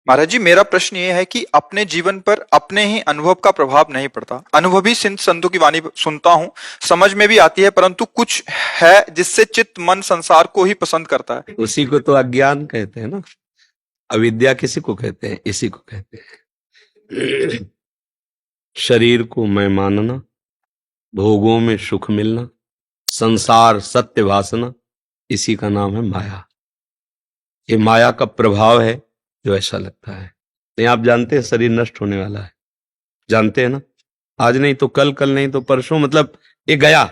महाराज जी, मेरा प्रश्न ये है कि अपने जीवन पर अपने ही अनुभव का प्रभाव नहीं पड़ता। अनुभवी संतों की वाणी सुनता हूँ, समझ में भी आती है, परंतु कुछ है जिससे चित्त मन संसार को ही पसंद करता है। उसी को तो अज्ञान कहते हैं ना। अविद्या किसी को कहते हैं? इसी को कहते हैं। शरीर को मैं मानना, भोगों में सुख मिलना, संसार सत्य भासना, इसी का नाम है माया। ये माया का प्रभाव है जो ऐसा लगता है। नहीं, आप जानते हैं शरीर नष्ट होने वाला है, जानते हैं ना। आज नहीं तो कल, कल नहीं तो परसों, मतलब ये गया।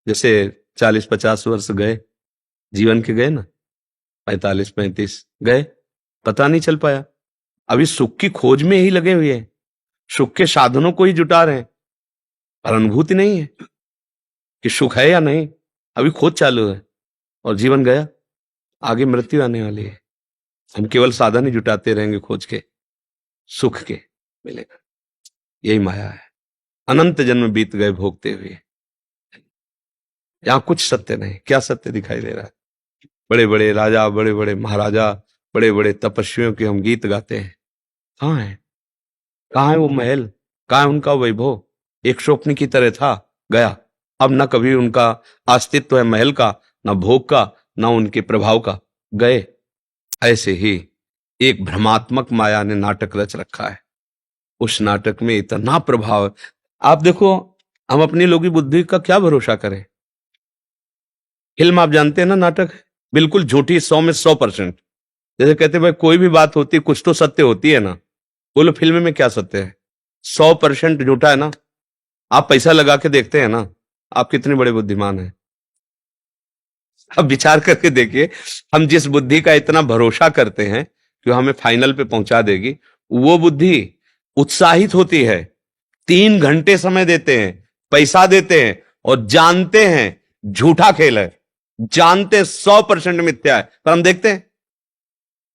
जैसे 40-50 वर्ष गए, जीवन के गए ना, 45-35 गए, पता नहीं चल पाया। अभी सुख की खोज में ही लगे हुए हैं, सुख के साधनों को ही जुटा रहे हैं, पर अनुभूति नहीं है कि सुख है या नहीं। अभी खोज चालू है और जीवन गया, आगे मृत्यु आने वाली है। हम केवल साधन ही जुटाते रहेंगे खोज के, सुख के मिलेगा। यही माया है। अनंत जन्म बीत गए भोगते हुए, यहां कुछ सत्य नहीं। क्या सत्य दिखाई दे रहा है? बड़े बड़े राजा, बड़े बड़े महाराजा, बड़े बड़े तपस्वियों के हम गीत गाते हैं, कहाँ है? कहाँ है वो महल? कहाँ है उनका वैभव? एक स्वप्न की तरह था, गया। अब न कभी उनका अस्तित्व है महल का, न भोग का, न उनके प्रभाव का, गए। ऐसे ही एक भ्रमात्मक माया ने नाटक रच रखा है। उस नाटक में इतना प्रभाव है। आप देखो, हम अपनी लोगी बुद्धि का क्या भरोसा करें? फिल्म आप जानते हैं ना, नाटक बिल्कुल झूठी, 100 में 100%। जैसे कहते भाई कोई भी बात होती है कुछ तो सत्य होती है ना, बोलो फिल्म में क्या सत्य है? 100% झूठा है ना। आप पैसा लगा के देखते हैं ना, आप कितने बड़े बुद्धिमान हैं। अब विचार करके देखिए, हम जिस बुद्धि का इतना भरोसा करते हैं कि हमें फाइनल पे पहुंचा देगी, वो बुद्धि उत्साहित होती है, 3 घंटे समय देते हैं, पैसा देते हैं और जानते हैं झूठा खेल है, जानते 100% मिथ्या है, पर हम देखते हैं।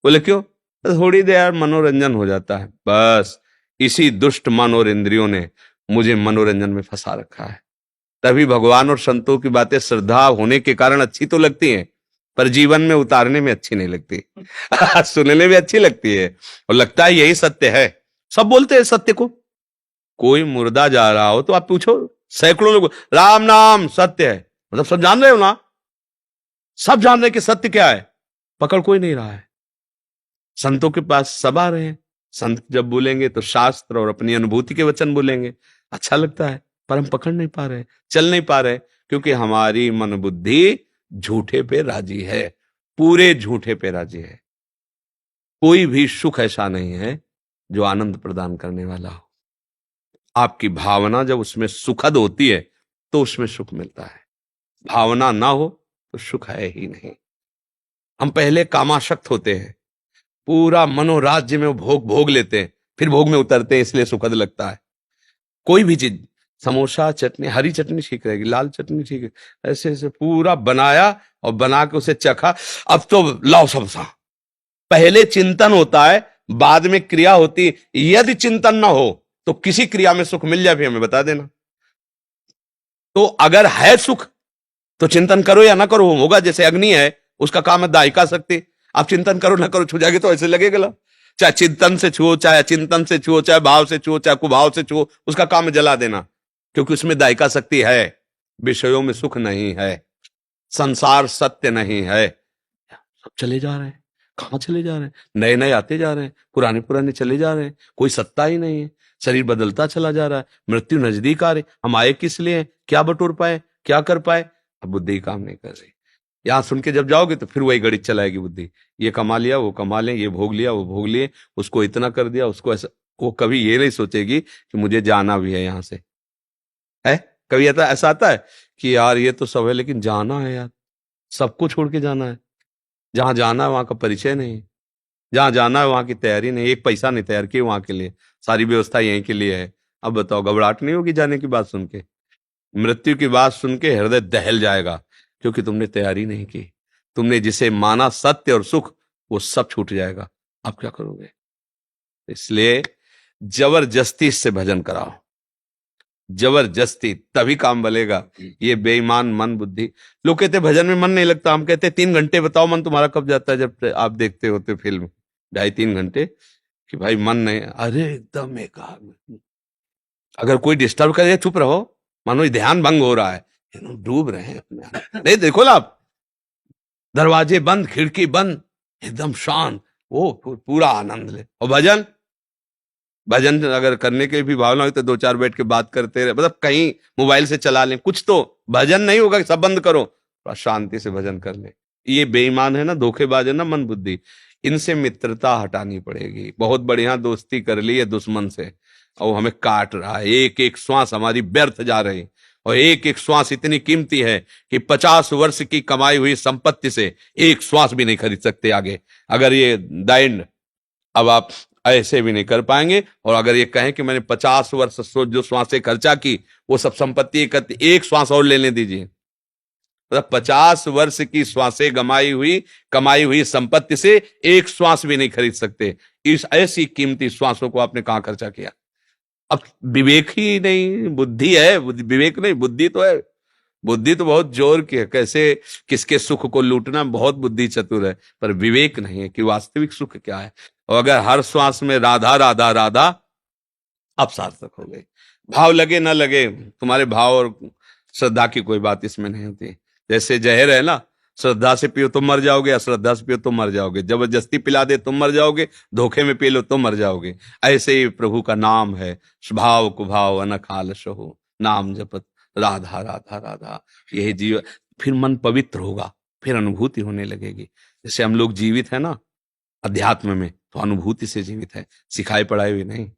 बोले क्यों? थोड़ी देर मनोरंजन हो जाता है, बस। इसी दुष्ट मन और इंद्रियों ने मुझे मनोरंजन में फंसा रखा है। तभी भगवान और संतों की बातें श्रद्धा होने के कारण अच्छी तो लगती हैं, पर जीवन में उतारने में अच्छी नहीं लगती। सुनने में अच्छी लगती है और लगता है यही सत्य है। सब बोलते हैं सत्य को। कोई मुर्दा जा रहा हो तो आप पूछो, सैकड़ों लोग राम नाम सत्य है, मतलब सब जान रहे हो ना, सब जान रहे कि सत्य क्या है, पकड़ कोई नहीं रहा है। संतों के पास सब आ रहे हैं, संत जब बोलेंगे तो शास्त्र और अपनी अनुभूति के वचन बोलेंगे, अच्छा लगता है, पर हम पकड़ नहीं पा रहे, चल नहीं पा रहे, क्योंकि हमारी मन बुद्धि झूठे पे राजी है, पूरे झूठे पे राजी है। कोई भी सुख ऐसा नहीं है जो आनंद प्रदान करने वाला हो। आपकी भावना जब उसमें सुखद होती है तो उसमें सुख मिलता है, भावना ना हो तो सुख है ही नहीं। हम पहले कामाशक्त होते हैं, पूरा मनोराज्य में भोग भोग लेते हैं, फिर भोग में उतरते हैं, इसलिए सुखद लगता है। कोई भी चीज, समोसा, चटनी, हरी चटनी ठीक रहेगी, लाल चटनी ठीक है, ऐसे ऐसे पूरा बनाया और बना के उसे चखा, अब तो लाओ समोसा। पहले चिंतन होता है, बाद में क्रिया होती है। यदि चिंतन ना हो तो किसी क्रिया में सुख मिल जाए भी हमें बता देना। तो अगर है सुख तो चिंतन करो या ना करो, होगा। जैसे अग्नि है, उसका काम है दाहिका शक्ति। आप चिंतन करो ना करो, छू जाएगी तो ऐसे लगेगा। चाहे चिंतन से छुओ, चाहे अचिंतन से छुओ, चाहे भाव से छुओ, चाहे कुभाव से छुओ, उसका काम है जला देना, क्योंकि उसमें दायिका शक्ति है। विषयों में सुख नहीं है, संसार सत्य नहीं है। सब चले जा रहे हैं, कहां चले जा रहे हैं? नए नए आते जा रहे हैं, पुराने पुराने चले जा रहे हैं, कोई सत्ता ही नहीं है। शरीर बदलता चला जा रहा है, मृत्यु नजदीक आ रही। हम आए किस लिए? क्या बटोर पाए, क्या कर पाए? अब बुद्धि काम नहीं कर रही। यहां सुन के जब जाओगे तो फिर वही गणित चलाएगी बुद्धि, ये कमा लिया, वो कमा ले, ये भोग लिया, वो भोग लिए, उसको इतना कर दिया, उसको ऐसा। वो कभी ये नहीं सोचेगी कि मुझे जाना भी है यहां से। है कभी ऐसा आता है कि यार ये तो सब है लेकिन जाना है यार, सबको छोड़ के जाना है। जहां जाना है वहां का परिचय नहीं, जहां जाना है वहां की तैयारी नहीं, एक पैसा नहीं तैयार किए वहां के लिए, सारी व्यवस्था यहीं के लिए है। अब बताओ, घबराहट नहीं होगी जाने की बात सुन के? मृत्यु की बात सुन के हृदय दहल जाएगा, क्योंकि तुमने तैयारी नहीं की। तुमने जिसे माना सत्य और सुख, वो सब छूट जाएगा। आप क्या करोगे? इसलिए जबरदस्ती इससे भजन कराओ, जबरदस्ती, तभी काम बलेगा। ये बेईमान मन बुद्धि। लोग कहते भजन में मन नहीं लगता, हम कहते 3 घंटे बताओ मन तुम्हारा कब जाता है जब आप देखते होते फिल्म। 2.5-3 घंटे कि भाई मन नहीं, अरे एकदम एकाग्र। अगर कोई डिस्टर्ब करे चुप रहो, मानो ध्यान भंग हो रहा है, डूब रहे हैं अपने आप। नहीं देखो ना आप, दरवाजे बंद, खिड़की बंद, एकदम शांत, वो पूरा आनंद ले। और भजन, भजन अगर करने के भी भावना हो तो 2-4 बैठ के बात करते रहे, मतलब कहीं मोबाइल से चला लें कुछ, तो भजन नहीं होगा कि सब बंद करो, थोड़ा शांति से भजन कर ले। ये बेईमान है ना, धोखेबाज है ना मन बुद्धि, इनसे मित्रता हटानी पड़ेगी। बहुत बढ़िया दोस्ती कर ली है दुश्मन से, और वो हमें काट रहा है, एक एक श्वास हमारी व्यर्थ जा रही, और एक एक श्वास इतनी कीमती है कि 50 वर्ष की कमाई हुई संपत्ति से एक श्वास भी नहीं खरीद सकते आगे। अगर ये दैंड, अब आप ऐसे भी नहीं कर पाएंगे, और अगर ये कहें कि मैंने 50 वर्ष जो श्वासें खर्चा की वो सब संपत्ति एक श्वास और लेने दीजिए, मतलब 50 वर्ष की श्वासें कमाई हुई संपत्ति से एक श्वास भी नहीं खरीद सकते। इस ऐसी कीमती श्वासों को आपने कहां खर्चा किया? अब विवेक ही नहीं, बुद्धि है, विवेक नहीं, बुद्धि तो है। बुद्धि तो बहुत जोर की है, कैसे किसके सुख को लूटना, बहुत बुद्धि चतुर है, पर विवेक नहीं है कि वास्तविक सुख क्या है। और अगर हर श्वास में राधा राधा राधा, अब सार्थक हो गई। भाव लगे ना लगे, तुम्हारे भाव और श्रद्धा की कोई बात इसमें नहीं होती। जैसे जहर है ना, श्रद्धा से पियो तो मर जाओगे, अश्रद्धा से पियो तो मर जाओगे, जबरदस्ती पिला दे तुम मर जाओगे, धोखे में पी लो तो मर जाओगे। ऐसे ही प्रभु का नाम है, स्वभाव कुभाव अनखालस हो, नाम जपत राधा राधा राधा, यही जीव, फिर मन पवित्र होगा, फिर अनुभूति होने लगेगी। जैसे हम लोग जीवित है ना अध्यात्म में, तो अनुभूति से जीवित है, सिखाई पढ़ाई हुई नहीं।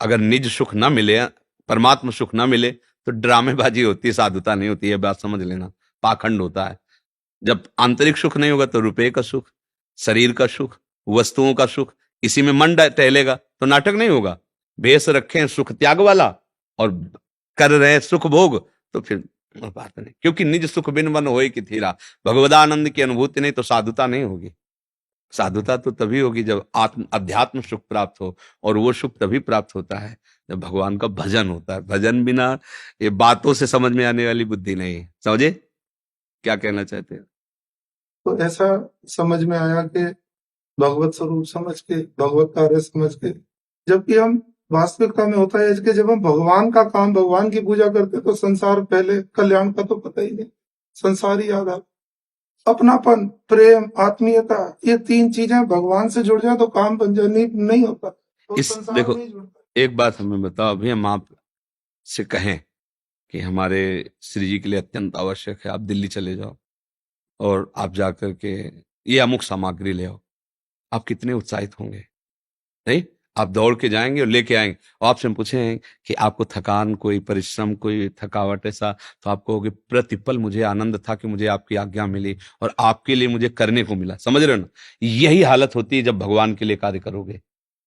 अगर निज सुख ना मिले, परमात्मा सुख ना मिले, तो ड्रामेबाजी होती है, साधुता नहीं होती है, बात समझ लेना, पाखंड होता है। जब आंतरिक सुख नहीं होगा तो रुपए का सुख, शरीर का सुख, वस्तुओं का सुख, इसी में मन टहलेगा तो नाटक नहीं होगा। भेष रखें सुख त्याग वाला और कर रहे सुख भोग, तो फिर बात नहीं, क्योंकि निज सुख बिन मन होए कि थीरा, भगवदानंद की अनुभूति नहीं तो साधुता नहीं होगी। साधुता तो तभी होगी जब अध्यात्म सुख प्राप्त हो, और वो सुख तभी प्राप्त होता है जब भगवान का भजन होता है। भजन बिना ये बातों से समझ में आने वाली बुद्धि नहीं है। समझे क्या कहना चाहते हैं? तो ऐसा समझ में आया कि भगवत स्वरूप समझ के, भगवत कार्य समझ के, जबकि हम वास्तविकता में होता है कि जब हम भगवान का काम, भगवान की पूजा करते तो संसार, पहले कल्याण का तो पता ही नहीं, संसार ही याद आता। अपनापन, प्रेम, आत्मीयता, ये 3 चीजें भगवान से जुड़ जाए तो काम बन जाए, नहीं होता तो इस संसार देखो, नहीं जुड़ता। एक बात हमें बताओ, अभी हम आप से कहें कि हमारे श्री जी के लिए अत्यंत आवश्यक है, आप दिल्ली चले जाओ और आप जाकर के ये अमुक सामग्री ले आओ, आप कितने उत्साहित होंगे? नहीं, आप दौड़ के जाएंगे और लेके आएंगे। और आपसे हम पूछें कि आपको थकान, कोई परिश्रम, कोई थकावट ऐसा, तो आप कहोगे प्रतिपल मुझे आनंद था कि मुझे आपकी आज्ञा मिली और आपके लिए मुझे करने को मिला। समझ रहे हो ना? यही हालत होती है जब भगवान के लिए कार्य करोगे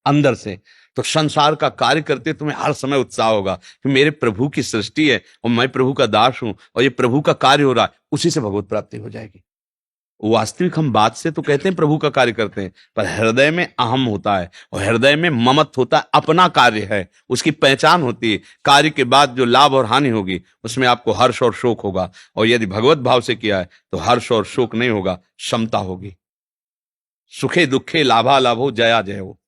अंदर से, तो संसार का कार्य करते तुम्हें हर समय उत्साह होगा कि मेरे प्रभु की सृष्टि है और मैं प्रभु का दास हूं और ये प्रभु का कार्य हो रहा है, उसी से भगवत प्राप्ति हो जाएगी। वास्तविक हम बात से तो कहते हैं प्रभु का कार्य करते हैं, पर हृदय में अहम होता है और हृदय में ममत्व होता है, अपना कार्य है, उसकी पहचान होती है। कार्य के बाद जो लाभ और हानि होगी उसमें आपको हर्ष और शोक होगा, और यदि भगवत भाव से किया है तो हर्ष और शोक नहीं होगा, समता होगी। सुखे दुखे लाभा लाभो जया जयो,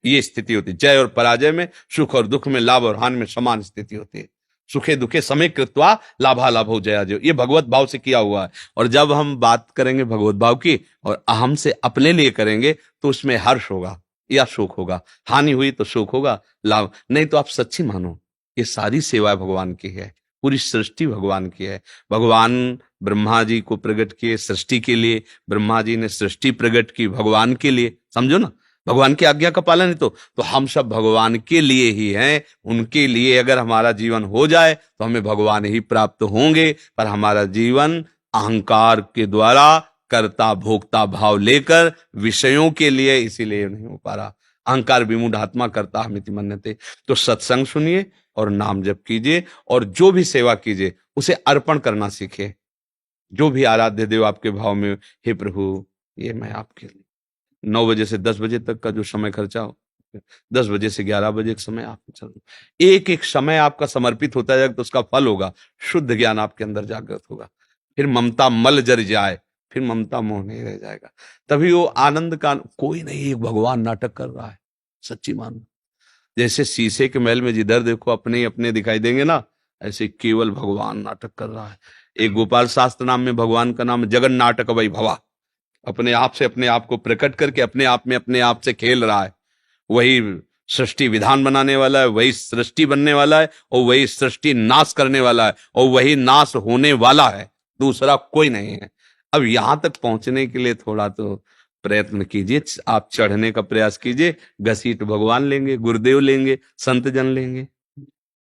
ये स्थिति होती है। जय और पराजय में, सुख और दुख में, लाभ और हानि में समान स्थिति होती है। सुखे दुखे समय कृत्वा लाभा लाभो जया जयो, ये भगवत भाव से किया हुआ है। और जब हम बात करेंगे भगवत भाव की और अहम से अपने लिए करेंगे तो उसमें हर्ष होगा या शोक होगा, हानि हुई तो शोक होगा, लाभ नहीं तो आप सच्ची मानो ये सारी सेवा भगवान की है, पूरी सृष्टि भगवान की है। भगवान ब्रह्मा जी को प्रकट किए सृष्टि के लिए, ब्रह्मा जी ने सृष्टि प्रकट की भगवान के लिए, समझो ना, भगवान की आज्ञा का पालन है तो हम सब भगवान के लिए ही हैं। उनके लिए अगर हमारा जीवन हो जाए तो हमें भगवान ही प्राप्त होंगे, पर हमारा जीवन अहंकार के द्वारा कर्ता भोक्ता भाव लेकर विषयों के लिए इसीलिए नहीं हो पा रहा। अहंकार विमूढ़ आत्मा करता हमिति मन्यते। तो सत्संग सुनिए और नाम जप कीजिए और जो भी सेवा कीजिए उसे अर्पण करना सीखिए। जो भी आराध्य देव आपके भाव में, हे प्रभु ये मैं आपके लिए 9 बजे से 10 बजे तक का जो समय खर्चा हो, 10 बजे से 11 बजे का समय आप चलो, एक एक समय आपका समर्पित होता जाएगा तो उसका फल होगा, शुद्ध ज्ञान आपके अंदर जागृत होगा। फिर ममता मल जर जाए फिर ममता मोह नहीं रह जाएगा। तभी वो आनंद का कोई नहीं, एक भगवान नाटक कर रहा है, सच्ची मान। जैसे शीशे के महल में जिधर देखो अपने ही अपने दिखाई देंगे ना, ऐसे केवल भगवान नाटक कर रहा है। एक गोपाल शास्त्र नाम में भगवान का नाम जगन नाटक वही भवा, अपने आप से अपने आप को प्रकट करके अपने आप में अपने आप से खेल रहा है। वही सृष्टि विधान बनाने वाला है, वही सृष्टि बनने वाला है, और वही सृष्टि नाश करने वाला है, और वही नाश होने वाला है, दूसरा कोई नहीं है। अब यहां तक पहुंचने के लिए थोड़ा तो प्रयत्न कीजिए, आप चढ़ने का प्रयास कीजिए। घसीट भगवान लेंगे, गुरुदेव लेंगे, संत जन लेंगे।